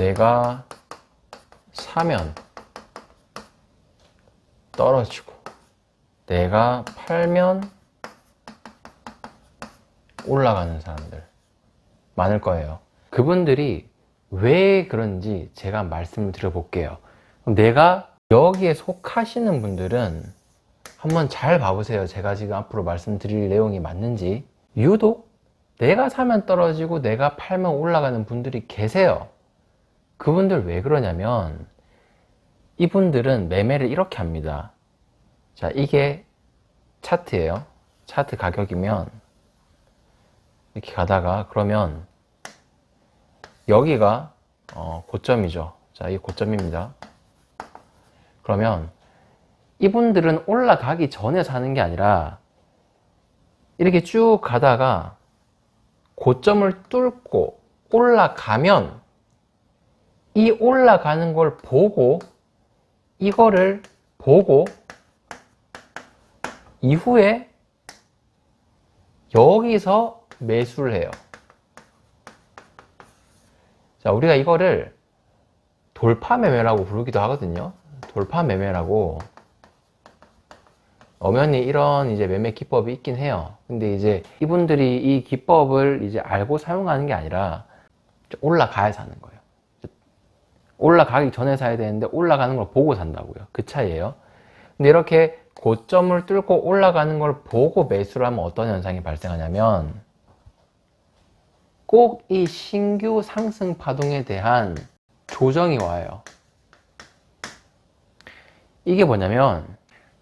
내가 사면 떨어지고 내가 팔면 올라가는 사람들 많을 거예요. 그분들이 왜 그런지 제가 말씀을 드려볼게요. 내가 여기에 속하시는 분들은 한번 잘 봐보세요. 제가 지금 앞으로 말씀드릴 내용이 맞는지. 유독 내가 사면 떨어지고 내가 팔면 올라가는 분들이 계세요. 그분들 왜 그러냐면 이분들은 매매를 이렇게 합니다. 자, 이게 차트예요. 차트 가격이면 이렇게 가다가 그러면 여기가 고점이죠. 자, 이게 고점입니다. 그러면 이분들은 올라가기 전에 사는 게 아니라 이렇게 쭉 가다가 고점을 뚫고 올라가면 이 올라가는 걸 보고 이거를 보고 이후에 여기서 매수를 해요. 자, 우리가 이거를 돌파 매매라고 부르기도 하거든요. 돌파 매매라고 엄연히 이런 이제 매매 기법이 있긴 해요. 근데 이제 이분들이 이 기법을 이제 알고 사용하는 게 아니라 올라가야 사는 거예요. 올라가기 전에 사야 되는데 올라가는 걸 보고 산다고요. 그 차이예요. 근데 이렇게 고점을 뚫고 올라가는 걸 보고 매수를 하면 어떤 현상이 발생하냐면 꼭 이 신규 상승 파동에 대한 조정이 와요. 이게 뭐냐면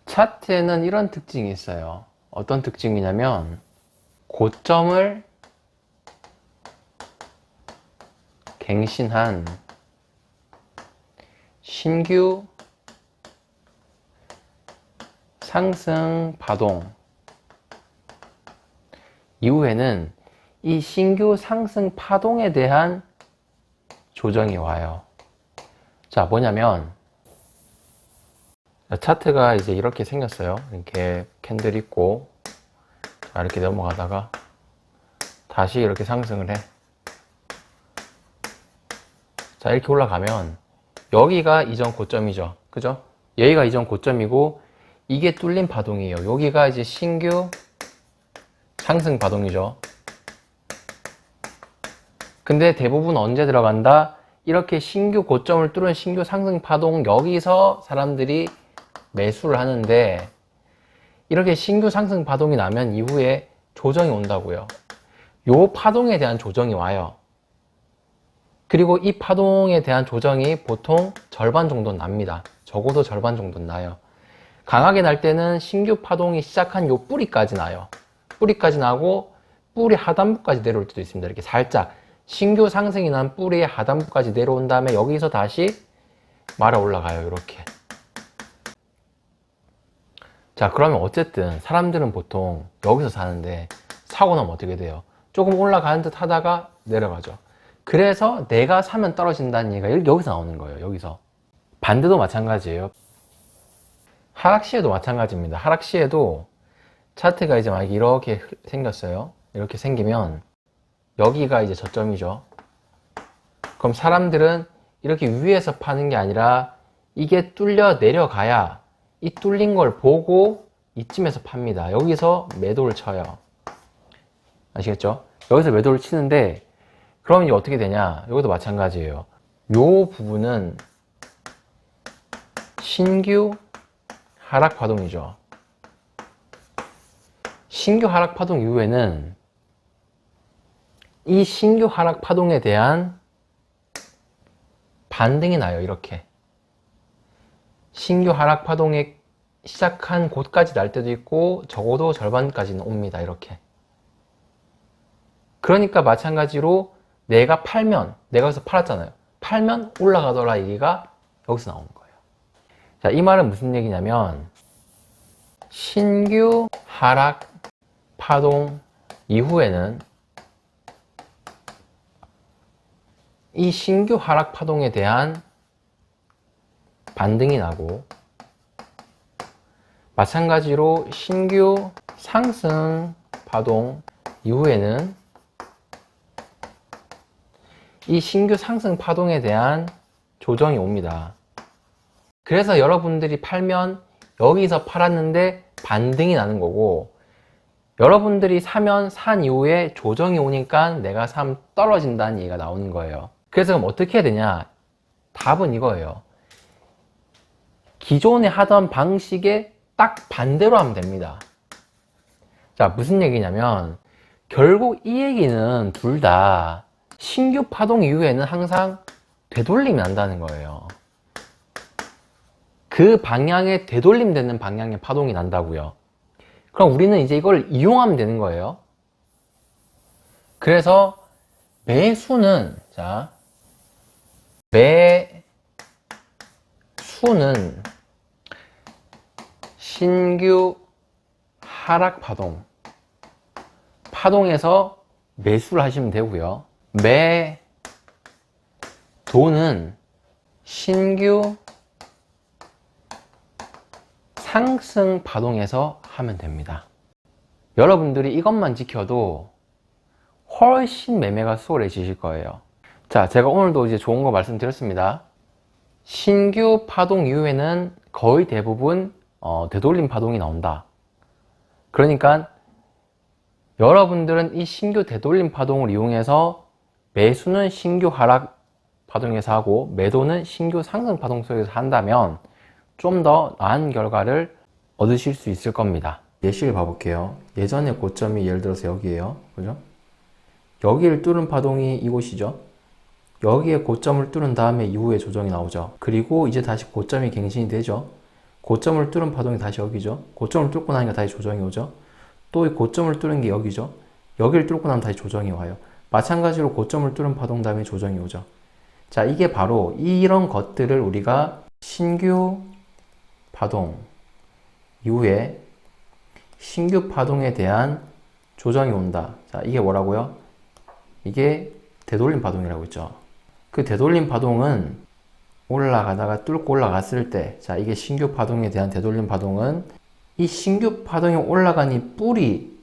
차트에는 이런 특징이 있어요. 어떤 특징이냐면 고점을 갱신한 신규 상승 파동 이후에는 이 신규 상승 파동에 대한 조정이 와요. 자, 뭐냐면 차트가 이제 이렇게 생겼어요. 이렇게 캔들 있고 자, 이렇게 넘어가다가 다시 이렇게 상승을 해. 자, 이렇게 올라가면 여기가 이전 고점이죠. 그죠? 여기가 이전 고점이고 이게 뚫린 파동이에요. 여기가 이제 신규 상승 파동이죠. 근데 대부분 언제 들어간다? 이렇게 신규 고점을 뚫은 신규 상승 파동 여기서 사람들이 매수를 하는데 이렇게 신규 상승 파동이 나면 이후에 조정이 온다고요. 요 파동에 대한 조정이 와요. 그리고 이 파동에 대한 조정이 보통 절반 정도 납니다. 적어도 절반 정도 나요. 강하게 날 때는 신규 파동이 시작한 요 뿌리까지 나요. 뿌리까지 나고 뿌리 하단부까지 내려올 때도 있습니다. 이렇게 살짝 신규 상승이 난 뿌리의 하단부까지 내려온 다음에 여기서 다시 말아 올라가요. 이렇게. 자, 그러면 어쨌든 사람들은 보통 여기서 사는데 사고 나면 어떻게 돼요? 조금 올라가는 듯 하다가 내려가죠. 그래서 내가 사면 떨어진다는 얘기가 여기서 나오는 거예요. 여기서. 반대도 마찬가지예요. 하락시에도 마찬가지입니다. 하락시에도 차트가 이제 막 이렇게 생겼어요. 이렇게 생기면 여기가 이제 저점이죠. 그럼 사람들은 이렇게 위에서 파는 게 아니라 이게 뚫려 내려가야 이 뚫린 걸 보고 이쯤에서 팝니다. 여기서 매도를 쳐요. 아시겠죠? 여기서 매도를 치는데 그럼 이제 어떻게 되냐? 여기도 마찬가지예요. 요 부분은 신규 하락 파동이죠. 신규 하락 파동 이후에는 이 신규 하락 파동에 대한 반등이 나요. 이렇게 신규 하락 파동이 시작한 곳까지 날 때도 있고 적어도 절반까지는 옵니다. 이렇게. 그러니까 마찬가지로 내가 팔면, 내가 여기서 팔았잖아요. 팔면 올라가더라 얘기가 여기서 나오는 거예요. 자, 이 말은 무슨 얘기냐면 신규 하락 파동 이후에는 이 신규 하락 파동에 대한 반등이 나고 마찬가지로 신규 상승 파동 이후에는 이 신규 상승 파동에 대한 조정이 옵니다. 그래서 여러분들이 팔면 여기서 팔았는데 반등이 나는 거고, 여러분들이 사면 산 이후에 조정이 오니까 내가 사면 떨어진다는 얘기가 나오는 거예요. 그래서 그럼 어떻게 해야 되냐? 답은 이거예요. 기존에 하던 방식에 딱 반대로 하면 됩니다. 자, 무슨 얘기냐면 결국 이 얘기는 둘 다 신규 파동 이후에는 항상 되돌림이 난다는 거예요. 그 방향에 되돌림 되는 방향의 파동이 난다고요. 그럼 우리는 이제 이걸 이용하면 되는 거예요. 그래서 매수는, 자, 매수는 신규 하락 파동, 파동에서 매수를 하시면 되고요. 매도는 신규 상승 파동에서 하면 됩니다. 여러분들이 이것만 지켜도 훨씬 매매가 수월해지실 거예요. 자, 제가 오늘도 이제 좋은 거 말씀드렸습니다. 신규 파동 이후에는 거의 대부분 되돌림 파동이 나온다. 그러니까 여러분들은 이 신규 되돌림 파동을 이용해서 매수는 신규 하락 파동에서 하고 매도는 신규 상승 파동 속에서 한다면 좀 더 나은 결과를 얻으실 수 있을 겁니다. 예시를 봐볼게요. 예전에 고점이 예를 들어서 여기에요. 그죠? 여기를 뚫은 파동이 이곳이죠. 여기에 고점을 뚫은 다음에 이후에 조정이 나오죠. 그리고 이제 다시 고점이 갱신이 되죠. 고점을 뚫은 파동이 다시 여기죠. 고점을 뚫고 나니까 다시 조정이 오죠. 또 이 고점을 뚫은 게 여기죠. 여기를 뚫고 나면 다시 조정이 와요. 마찬가지로 고점을 뚫은 파동 다음에 조정이 오죠. 자, 이게 바로 이런 것들을 우리가 신규 파동 이후에 신규 파동에 대한 조정이 온다. 자, 이게 뭐라고요? 이게 되돌림 파동이라고 했죠. 그 되돌림 파동은 올라가다가 뚫고 올라갔을 때, 자, 이게 신규 파동에 대한 되돌림 파동은 이 신규 파동이 올라간 이 뿌리,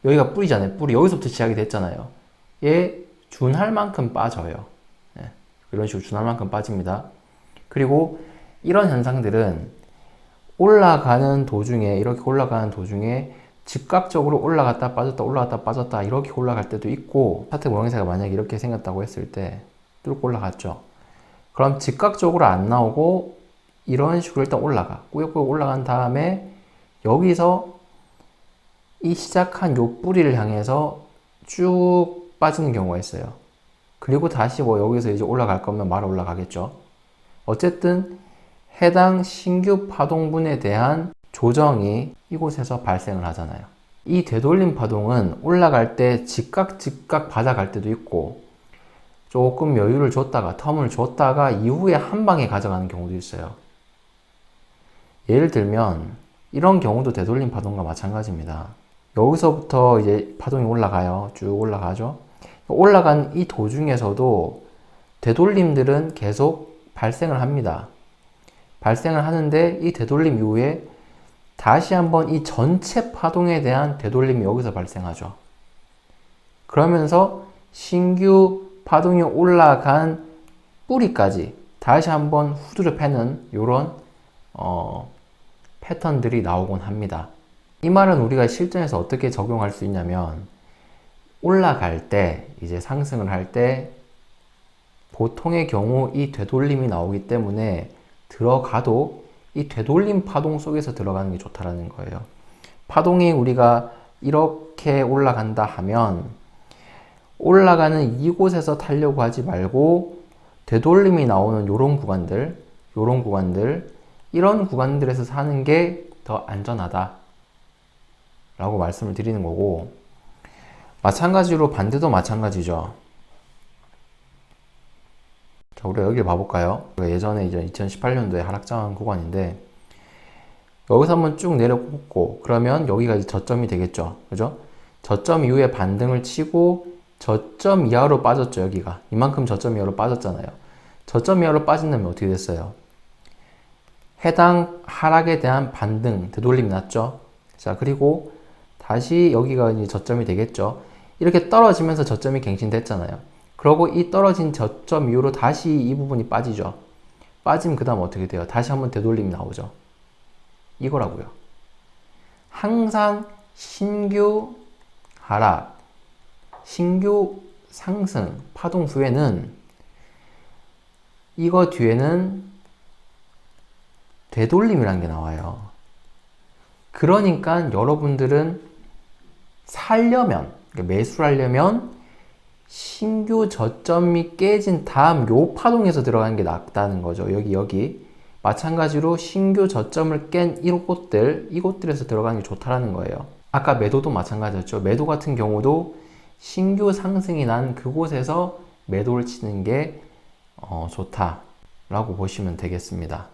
여기가 뿌리잖아요. 뿌리, 여기서부터 시작이 됐잖아요. 얘 준할 만큼 빠져요. 네. 이런 식으로 준할 만큼 빠집니다. 그리고 이런 현상들은 올라가는 도중에, 이렇게 올라가는 도중에 즉각적으로 올라갔다 빠졌다 올라갔다 빠졌다 이렇게 올라갈 때도 있고, 차트 모양새가 만약에 이렇게 생겼다고 했을 때 뚫고 올라갔죠. 그럼 즉각적으로 안 나오고 이런 식으로 일단 올라가, 꾸역꾸역 올라간 다음에 여기서 이 시작한 요 뿌리를 향해서 쭉 빠지는 경우가 있어요. 그리고 다시 뭐 여기서 이제 올라갈 거면 말아 올라가겠죠. 어쨌든 해당 신규 파동분에 대한 조정이 이곳에서 발생을 하잖아요. 이 되돌림 파동은 올라갈 때 즉각 받아갈 때도 있고, 조금 여유를 줬다가 텀을 줬다가 이후에 한 방에 가져가는 경우도 있어요. 예를 들면 이런 경우도 되돌림 파동과 마찬가지입니다. 여기서부터 이제 파동이 올라가요. 쭉 올라가죠. 올라간 이 도중에서도 되돌림들은 계속 발생을 합니다. 발생을 하는데 이 되돌림 이후에 다시 한번 이 전체 파동에 대한 되돌림이 여기서 발생하죠. 그러면서 신규 파동이 올라간 뿌리까지 다시 한번 후드려 패는 이런 패턴들이 나오곤 합니다. 이 말은 우리가 실전에서 어떻게 적용할 수 있냐면, 올라갈 때, 이제 상승을 할 때 보통의 경우 이 되돌림이 나오기 때문에 들어가도 이 되돌림 파동 속에서 들어가는 게 좋다라는 거예요. 파동이 우리가 이렇게 올라간다 하면 올라가는 이곳에서 타려고 하지 말고 되돌림이 나오는 이런 구간들, 이런 구간들에서 사는 게 더 안전하다 라고 말씀을 드리는 거고, 마찬가지로 반대도 마찬가지죠. 자, 우리가 여기를 봐볼까요? 예전에 이제 2018년도에 하락장한 구간인데, 여기서 한번 쭉 내려꽂고, 그러면 여기가 이제 저점이 되겠죠. 그죠? 저점 이후에 반등을 치고, 저점 이하로 빠졌죠, 여기가. 이만큼 저점 이하로 빠졌잖아요. 저점 이하로 빠진 다음에 어떻게 됐어요? 해당 하락에 대한 반등, 되돌림이 났죠. 자, 그리고 다시 여기가 이제 저점이 되겠죠. 이렇게 떨어지면서 저점이 갱신됐잖아요. 그러고 이 떨어진 저점 이후로 다시 이 부분이 빠지죠. 빠지면 그 다음 어떻게 돼요? 다시 한번 되돌림이 나오죠. 이거라고요. 항상 신규 하락, 신규 상승, 파동 후에는 이거 뒤에는 되돌림이라는 게 나와요. 그러니까 여러분들은 살려면, 매수를 하려면 신규 저점이 깨진 다음 요 파동에서 들어가는 게 낫다는 거죠. 여기. 마찬가지로 신규 저점을 깬 이곳들에서 들어가는 게 좋다라는 거예요. 아까 매도도 마찬가지였죠. 매도 같은 경우도 신규 상승이 난 그곳에서 매도를 치는 게 좋다라고 보시면 되겠습니다.